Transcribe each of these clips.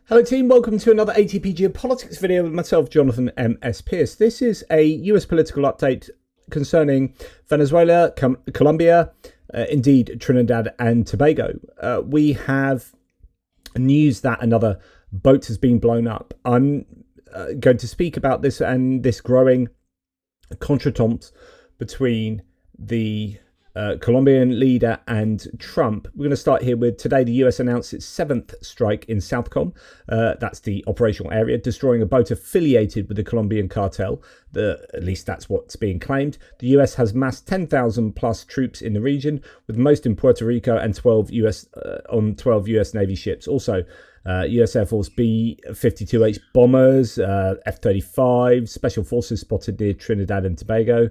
Hello team, welcome to another ATP Geopolitics video with myself, Jonathan M.S. Pierce. This is a US political update concerning Venezuela, Colombia, indeed Trinidad and Tobago. We have news that another boat has been blown up. I'm going to speak about this and this growing contretemps between the Colombian leader and Trump. We're going to start here with today. The US announced its 7th strike in Southcom. That's the operational area, destroying a boat affiliated with the Colombian cartel. At least that's what's being claimed. The US has massed 10,000 plus troops in the region, with most in Puerto Rico and 12 US Navy ships. Also, US Air Force B-52H bombers, F-35, Special Forces spotted near Trinidad and Tobago,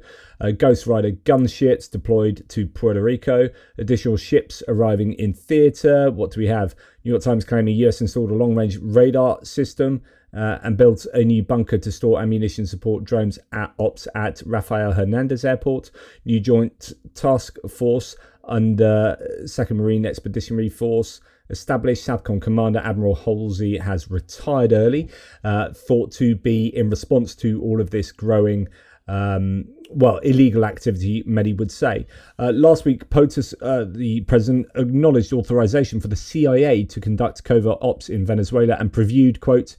Ghost Rider gunships deployed to Puerto Rico, additional ships arriving in theatre. What do we have? New York Times claiming US installed a long-range radar system and built a new bunker to store ammunition support drones at ops at Rafael Hernandez Airport. New Joint Task Force under 2nd Marine Expeditionary Force established. Southcom Commander Admiral Halsey has retired early, thought to be in response to all of this growing, illegal activity, many would say. Last week, POTUS, the president, acknowledged authorization for the CIA to conduct covert ops in Venezuela and previewed, quote,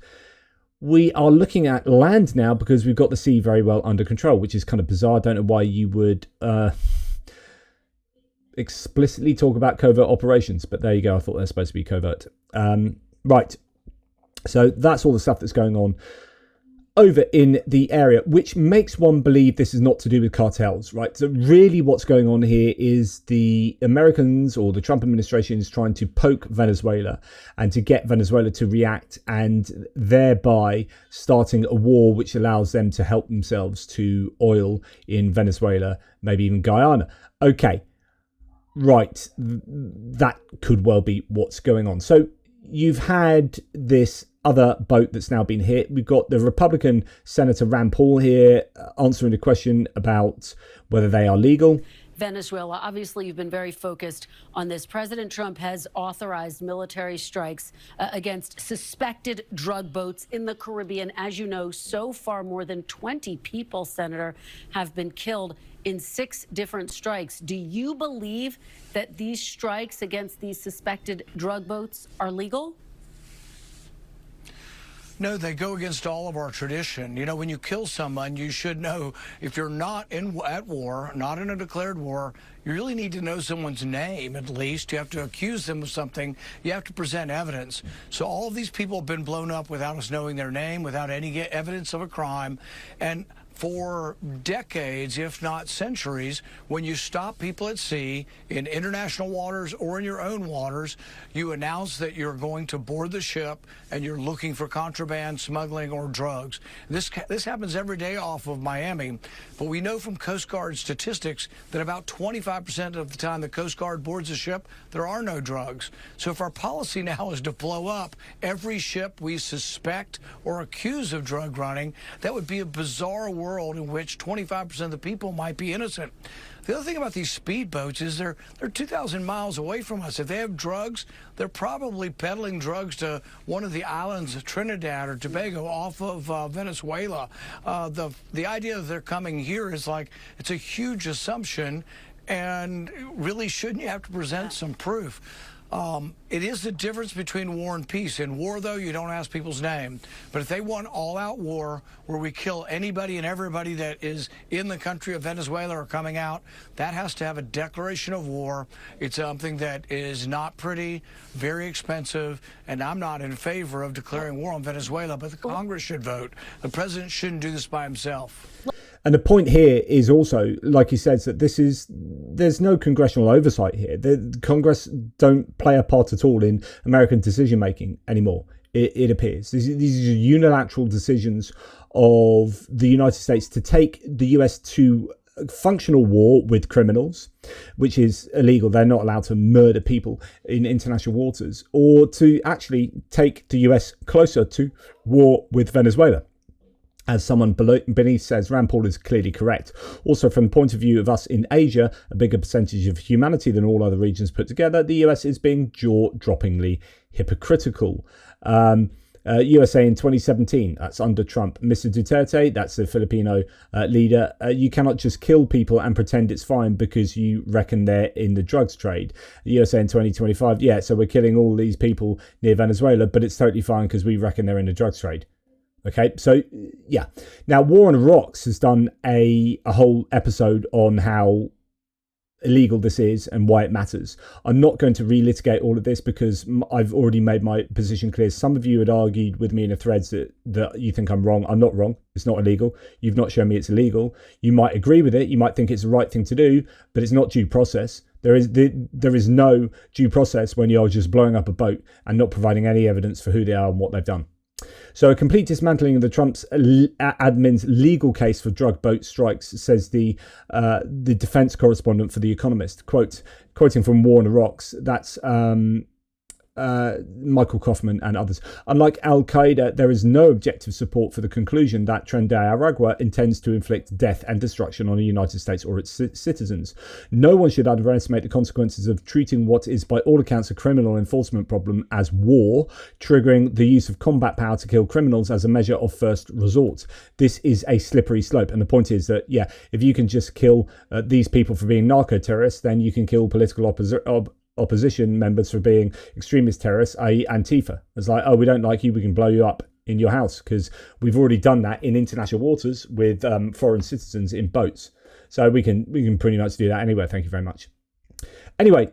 "We are looking at land now because we've got the sea very well under control," which is kind of bizarre. I don't know why you would explicitly talk about covert operations, but there you go. I thought they're supposed to be covert. Right. So that's all the stuff that's going on over in the area, which makes one believe this is not to do with cartels, right? So really what's going on here is the Americans or the Trump administration is trying to poke Venezuela and to get Venezuela to react, and thereby starting a war which allows them to help themselves to oil in Venezuela, maybe even Guyana. Okay. Right, that could well be what's going on. So you've had this other boat that's now been hit. We've got the Republican Senator Rand Paul here answering the question about whether they are legal. Venezuela, obviously, you've been very focused on this. President Trump has authorized military strikes against suspected drug boats in the Caribbean. As you know, so far, more than 20 people, Senator, have been killed in 6 different strikes. Do you believe that these strikes against these suspected drug boats are legal? No, they go against all of our tradition. You know, when you kill someone, you should know if you're not at war, not in a declared war, you really need to know someone's name at least. You have to accuse them of something. You have to present evidence. So all of these people have been blown up without us knowing their name, without any evidence of a crime. And for decades, if not centuries, when you stop people at sea in international waters or in your own waters, you announce that you're going to board the ship and you're looking for contraband, smuggling, or drugs. This happens every day off of Miami, but we know from Coast Guard statistics that about 25% of the time the Coast Guard boards a ship, there are no drugs. So if our policy now is to blow up every ship we suspect or accuse of drug running, that would be a bizarre world in which 25% of the people might be innocent. The other thing about these speedboats is they're 2,000 miles away from us. If they have drugs, they're probably peddling drugs to one of the islands of Trinidad or Tobago off of Venezuela. The idea that they're coming here is like, it's a huge assumption, and really shouldn't you have to present some proof? It is the difference between war and peace. In war, though, you don't ask people's name. But if they want all-out war where we kill anybody and everybody that is in the country of Venezuela or coming out, that has to have a declaration of war. It's something that is not pretty, very expensive, and I'm not in favor of declaring war on Venezuela, but the Congress should vote. The president shouldn't do this by himself. And the point here is also, like he says, that there's no congressional oversight here. The Congress don't play a part at all in American decision making anymore. It appears these are unilateral decisions of the United States to take the US to functional war with criminals, which is illegal. They're not allowed to murder people in international waters, or to actually take the US closer to war with Venezuela. As someone beneath says, Rand Paul is clearly correct. Also, from the point of view of us in Asia, a bigger percentage of humanity than all other regions put together, the US is being jaw-droppingly hypocritical. USA in 2017, that's under Trump. Mr. Duterte, that's the Filipino leader. You cannot just kill people and pretend it's fine because you reckon they're in the drugs trade. USA in 2025, yeah, so we're killing all these people near Venezuela, but it's totally fine because we reckon they're in the drugs trade. Okay, so yeah. Now, War on Rocks has done a whole episode on how illegal this is and why it matters. I'm not going to relitigate all of this because I've already made my position clear. Some of you had argued with me in the threads that you think I'm wrong. I'm not wrong. It's not illegal. You've not shown me it's illegal. You might agree with it. You might think it's the right thing to do, but it's not due process. There is no due process when you're just blowing up a boat and not providing any evidence for who they are and what they've done. So a complete dismantling of the Trump's admin's legal case for drug boat strikes, says the defense correspondent for The Economist. Quoting from War on the Rocks, that's Michael Kaufman and others. Unlike Al-Qaeda, there is no objective support for the conclusion that Tren de Aragua intends to inflict death and destruction on the United States or its citizens. No one should underestimate the consequences of treating what is by all accounts a criminal enforcement problem as war, triggering the use of combat power to kill criminals as a measure of first resort. This is a slippery slope, and the point is that, yeah, if you can just kill these people for being narco-terrorists, then you can kill political opposition members for being extremist terrorists, i.e. Antifa. It's like, oh, we don't like you, we can blow you up in your house, because we've already done that in international waters with foreign citizens in boats. So we can pretty much do that anywhere. Thank you very much. Anyway,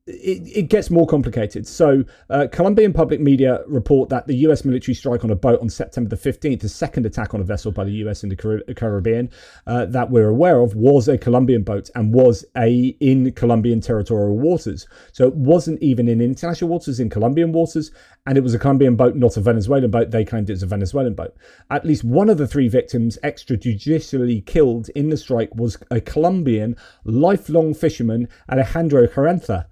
it gets more complicated. So Colombian public media report that the US military strike on a boat on September the 15th, the second attack on a vessel by the US in the Caribbean that we're aware of, was a Colombian boat and was in Colombian territorial waters. So it wasn't even in international waters, in Colombian waters, and it was a Colombian boat, not a Venezuelan boat. They claimed it was a Venezuelan boat. At least one of the three victims extrajudicially killed in the strike was a Colombian lifelong fisherman, Alejandro Carranza.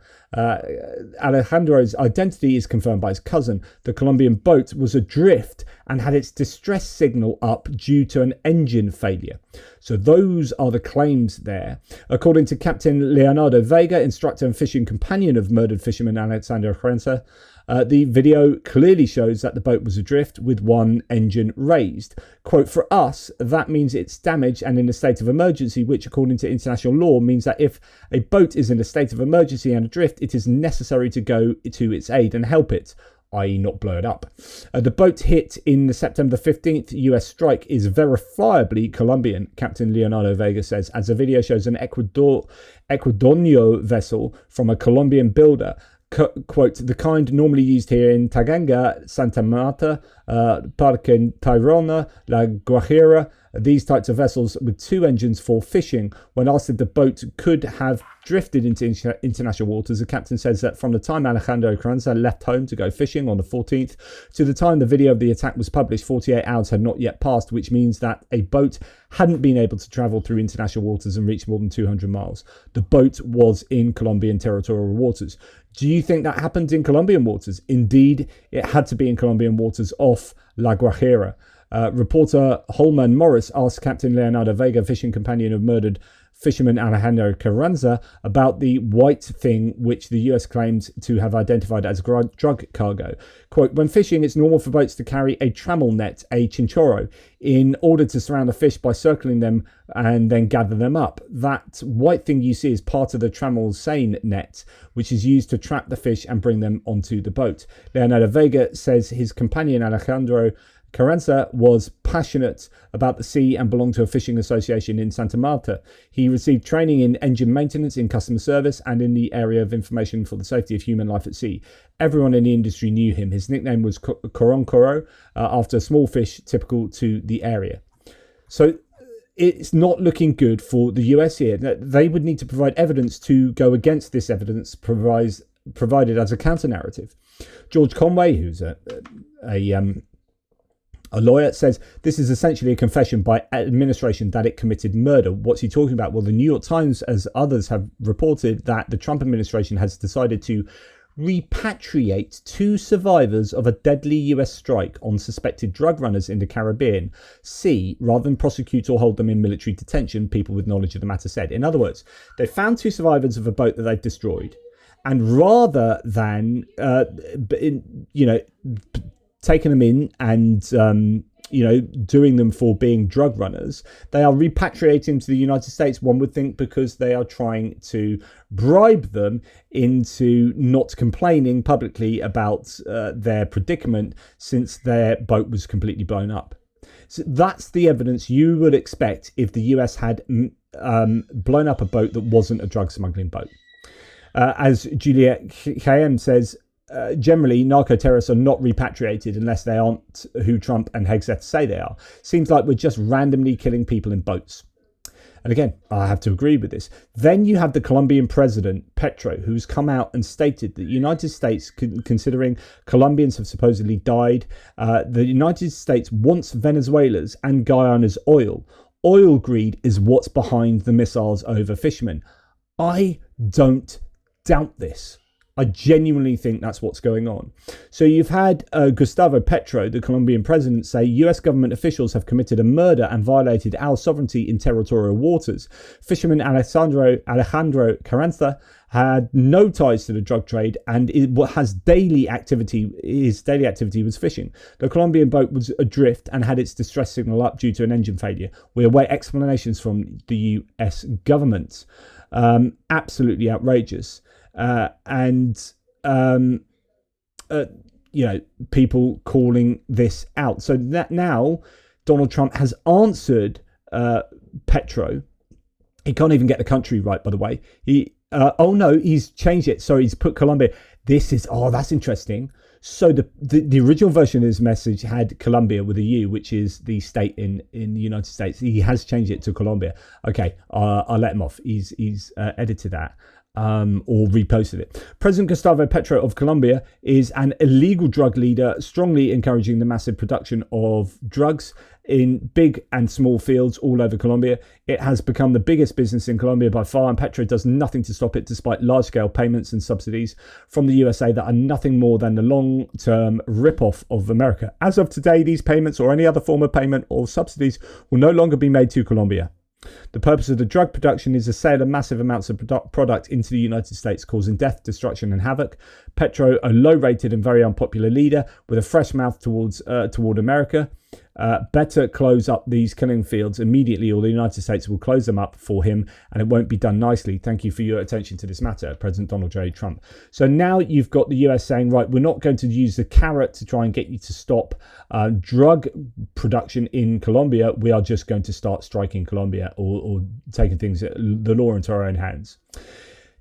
Alejandro's identity is confirmed by his cousin. The Colombian boat was adrift and had its distress signal up due to an engine failure. So those are the claims there. According to Captain Leonardo Vega, instructor and fishing companion of murdered fisherman Alejandro Carranza, the video clearly shows that the boat was adrift with one engine raised. Quote, for us, that means it's damaged and in a state of emergency, which according to international law means that if a boat is in a state of emergency and adrift, it is necessary to go to its aid and help it, i.e. not blow it up. The boat hit in the September 15th US strike is verifiably Colombian, Captain Leonardo Vega says, as the video shows an Ecuadorian vessel from a Colombian builder. Quote, the kind normally used here in Taganga, Santa Marta, Parque Tayrona, La Guajira, these types of vessels with two engines for fishing. When asked if the boat could have drifted into international waters, the captain says that from the time Alejandro Carranza left home to go fishing on the 14th to the time the video of the attack was published, 48 hours had not yet passed, which means that a boat hadn't been able to travel through international waters and reach more than 200 miles. The boat was in Colombian territorial waters. Do you think that happened in Colombian waters? Indeed, it had to be in Colombian waters off La Guajira. Reporter Holman Morris asked Captain Leonardo Vega, fishing companion of murdered fisherman Alejandro Carranza, about the white thing which the US claimed to have identified as drug cargo. Quote, when fishing, it's normal for boats to carry a trammel net, a chinchorro, in order to surround the fish by circling them and then gather them up. That white thing you see is part of the trammel seine net, which is used to trap the fish and bring them onto the boat. Leonardo Vega says his companion Alejandro Carranza was passionate about the sea and belonged to a fishing association in Santa Marta. He received training in engine maintenance, in customer service, and in the area of information for the safety of human life at sea. Everyone in the industry knew him. His nickname was Coroncoro, after a small fish typical to the area. So it's not looking good for the US here. They would need to provide evidence to go against this evidence provided as a counter-narrative. George Conway, who's a lawyer, says this is essentially a confession by administration that it committed murder. What's he talking about? Well, the New York Times, as others have reported, that the Trump administration has decided to repatriate two survivors of a deadly US strike on suspected drug runners in the Caribbean Sea rather than prosecute or hold them in military detention, people with knowledge of the matter said. In other words, they found two survivors of a boat that they've destroyed, and rather than taken them in and doing them for being drug runners. They are repatriating to the United States, one would think, because they are trying to bribe them into not complaining publicly about their predicament since their boat was completely blown up. So that's the evidence you would expect if the US had blown up a boat that wasn't a drug smuggling boat. As Juliette KM says, generally, narco-terrorists are not repatriated unless they aren't who Trump and Hegseth say they are. Seems like we're just randomly killing people in boats. And again, I have to agree with this. Then you have the Colombian President Petro, who's come out and stated that the United States, considering Colombians have supposedly died, the United States wants Venezuela's and Guyana's oil. Oil greed is what's behind the missiles over fishermen. I don't doubt this. I genuinely think that's what's going on. So you've had Gustavo Petro, the Colombian president, say US government officials have committed a murder and violated our sovereignty in territorial waters. Fisherman Alejandro Carranza had no ties to the drug trade and his daily activity was fishing. The Colombian boat was adrift and had its distress signal up due to an engine failure. We await explanations from the US government. Absolutely outrageous. People calling this out. So that now Donald Trump has answered Petro. He can't even get the country right, by the way. He's changed it. So he's put Colombia. That's interesting. So the original version of his message had Colombia with a U, which is the state in the United States. He has changed it to Colombia. Okay, I'll let him off. He's edited that. Or reposted it. President Gustavo Petro of Colombia is an illegal drug leader, strongly encouraging the massive production of drugs in big and small fields all over Colombia. It has become the biggest business in Colombia by far, and Petro does nothing to stop it, despite large-scale payments and subsidies from the USA that are nothing more than the long-term rip-off of America. As of today, these payments or any other form of payment or subsidies will no longer be made to Colombia. The purpose of the drug production is the sale of massive amounts of product into the United States, causing death, destruction and havoc. Petro, a low-rated and very unpopular leader with a fresh mouth toward America, better close up these killing fields immediately, or the United States will close them up for him, and it won't be done nicely. Thank you for your attention to this matter, President Donald J. Trump. So now you've got the US saying, right, we're not going to use the carrot to try and get you to stop drug production in Colombia. We are just going to start striking Colombia or taking the law into our own hands.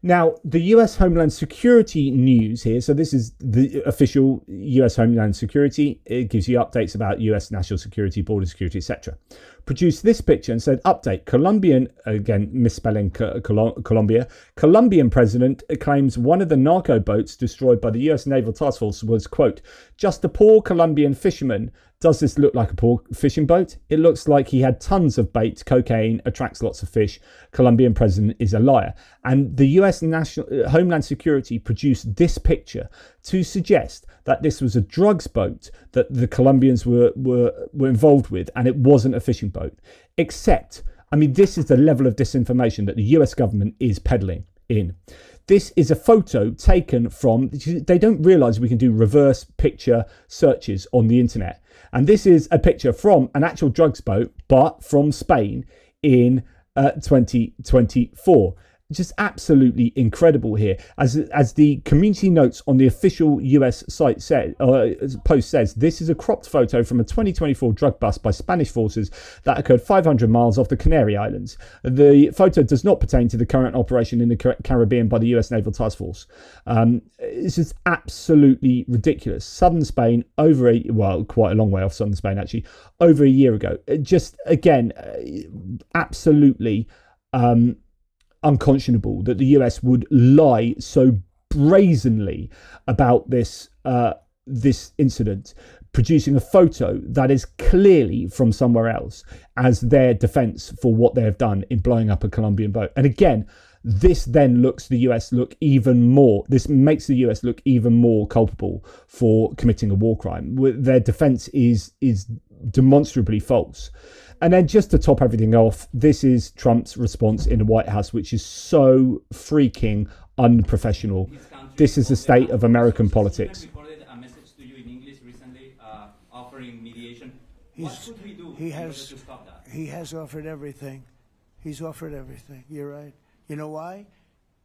Now, the US Homeland Security news here, so this is the official US Homeland Security. It gives you updates about US national security, border security, etc. Produced this picture and said, update, Colombian, again, misspelling Colombia, Colombian president claims one of the narco boats destroyed by the US Naval Task Force was, quote, just a poor Colombian fisherman. Does this look like a poor fishing boat? It looks like he had tons of bait, cocaine, attracts lots of fish. Colombian president is a liar. And the US National Homeland Security produced this picture to suggest that this was a drugs boat that the Colombians were involved with, and it wasn't a fishing boat. Except, I mean, this is the level of disinformation that the US government is peddling in. This is a photo taken from, they don't realize we can do reverse picture searches on the internet. And this is a picture from an actual drugs boat, but from Spain in 2024. Just absolutely incredible here. As the community notes on the official US site post says, this is a cropped photo from a 2024 drug bust by Spanish forces that occurred 500 miles off the Canary Islands. The photo does not pertain to the current operation in the Caribbean by the US Naval Task Force. This is absolutely ridiculous. Southern Spain, quite a long way off Southern Spain actually, over a year ago. Just again, absolutely unconscionable that the US would lie so brazenly about this incident, producing a photo that is clearly from somewhere else as their defense for what they have done in blowing up a Colombian boat. And again, this then makes the US look even more culpable for committing a war crime. Their defense is demonstrably false. And then just to top everything off, this is Trump's response in the White House, which is so freaking unprofessional. This is the state of American politics. Recorded a message to you in English recently offering mediation. He's, What could we do he in order has, to stop that? He has offered everything. He's offered everything. You're right. You know why?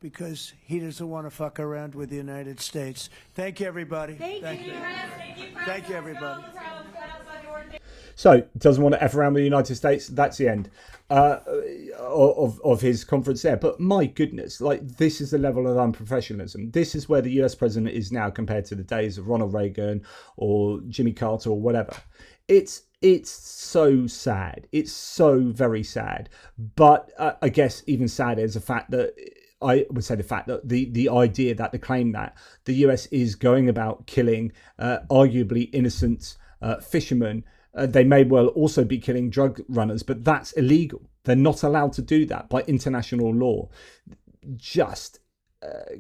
Because he doesn't want to fuck around with the United States. Thank you, everybody. Thank you. Thank you, everybody. So, doesn't want to F around with the United States. That's the end of his conference there. But my goodness, like, this is the level of unprofessionalism. This is where the US president is now compared to the days of Ronald Reagan or Jimmy Carter or whatever. It's so sad. It's so very sad. But I guess even sadder is the fact that I would say the fact that the idea that the claim that the US is going about killing arguably innocent fishermen. They may well also be killing drug runners, but that's illegal. They're not allowed to do that by international law. Just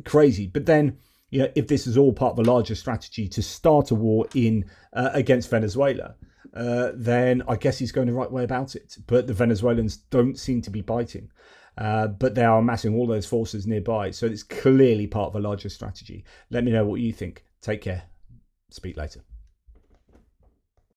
crazy. But then, you know, if this is all part of a larger strategy to start a war in against Venezuela, then I guess he's going the right way about it. But the Venezuelans don't seem to be biting. But they are amassing all those forces nearby. So it's clearly part of a larger strategy. Let me know what you think. Take care. Speak later.